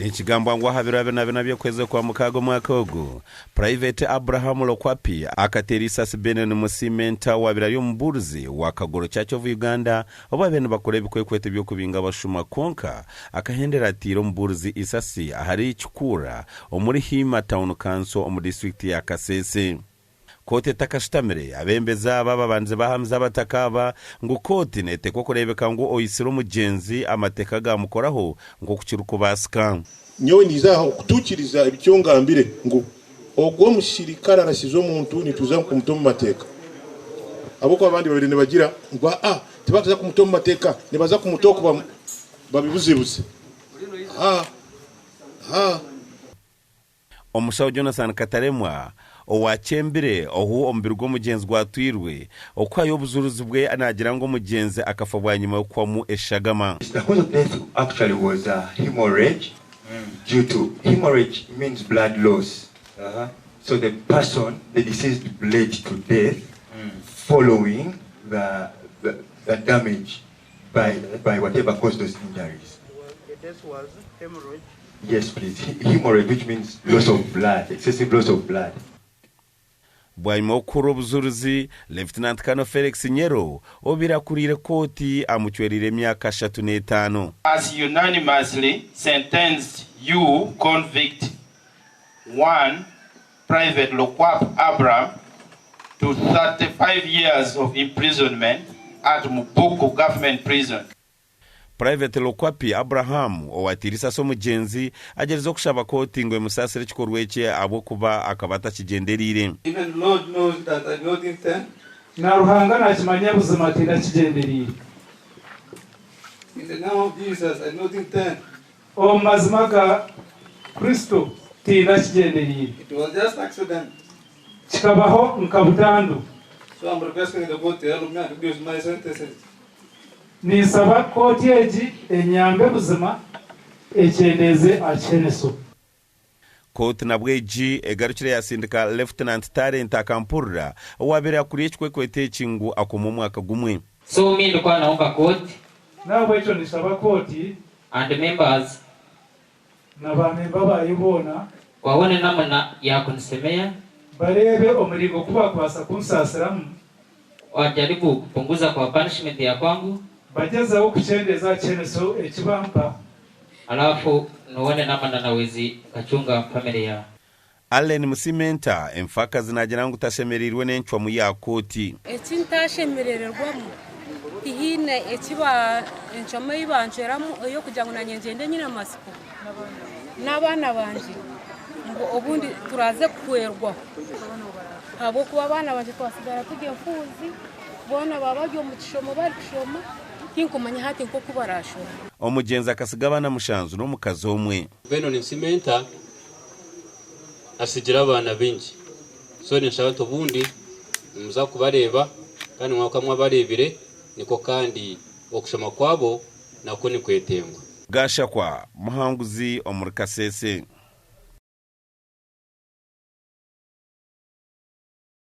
N'ikigambo ngo habirabe nabyo kweze kwa mukago mwaka ogu Private Abraham Lokwapi akatera isasi Benin musimenta wabira y'omubuurizi wakagoro cyacho vu Uganda oba bene bakore bikwekwete byo kubinga bashuma konka akahendera ati omubuurizi isasi ahari ikikura omuri Hima Town Council omu district ya Kasese. Kote takashitamire abembeza baba banze bahamza batakaba ngo kote nete ko kurebeka ngo Owaitsire umugenzi amateka gamukoraho ngo kukiruko basika nyewe nizaho kutukiriza ibicyongambire ngo ogwo mushirikara arasize omuntu nituza kumutoma mateka aboko abandi babiri ne bagira ngo tibakaza kumutoma mateka nibaza kumutoko babibuzibuze Omushawo Jonathan Kataremwa owachembere ohu ombirgo mugenzi gwatwirwe okwayo obuzuruzi bwe anagira ngo mugenzi akafabwa nyuma yo kwamu eshagama. The cause of death actually was hemorrhage. Due to hemorrhage means blood loss. So the deceased bled to death following the damage by whatever caused those injuries. This was hemorrhage. Yes, please. Hemorrhage, which means loss of blood, excessive loss of blood. Bwaimo kuro buzuruzi Lieutenant Colonel Felix Nyero obira kurire koti amuchwerire emyaka 35. As unanimously sentenced you convict 1 Private Lokwapi Abraham to 35 years of imprisonment at Mubuku government prison. Private Lokwapi Abraham owatirisa so mugenzi agereza kushaba koti ngo emusasire kikorweke abo kuba akabata kigenderire. Even Lord knows that I don't intend. Na ruhanga nakimanya buzima tinda kigenderire. In the name of Jesus I don't intend. O mazima ga Kristo tinda kigenderire. It was just accident. Kikabaho nkabutandu. So I'm requesting the court to help me and reduce my sentences. Nisaba koti eji enyambe buzima ekyendeze acheneso. Koti nabweji egarukire yasindika Lieutenant Talent akampurra wabera kuri ekwekwete kingu akomu mwaka gumwe. So mimi ndikwa naomba koti Nawe echo nisaba koti and members na bamemba bayibona waone namna ya kunisemea barebe omurigo kuba kwasa kunsasiramu wajaribu kupunguza kwa punishment ya kwangu bageza okukyendeza cheneso ekibampa alafu nuone namna nawezi kachunga family ya Allen musimenta emfaka zinagira ngo tashemerirwe n'encwa mu ya koti. Ekintashemerererwamo ihine ekiba encwa yibanjeramu yo kugira ngo nanyengende nyina masiko n'abana banje ngo obundi turaze kwerwa abo kuba abana banje twasigara tugiye mfuzi bona babajyo mu kishomo bari kishoma kinkomanya hati nko kubarasho. Omugenzi akasigabana mushanzu no mukazi omwe. Benin nsimenta asigira abana benshi. So nshaka tobundi muza kubareba kandi mwakamwa barebire niko kandi okushoma kwabo nako ni kwetengwa. Gasha kwa muhanguzi omuri Kasese.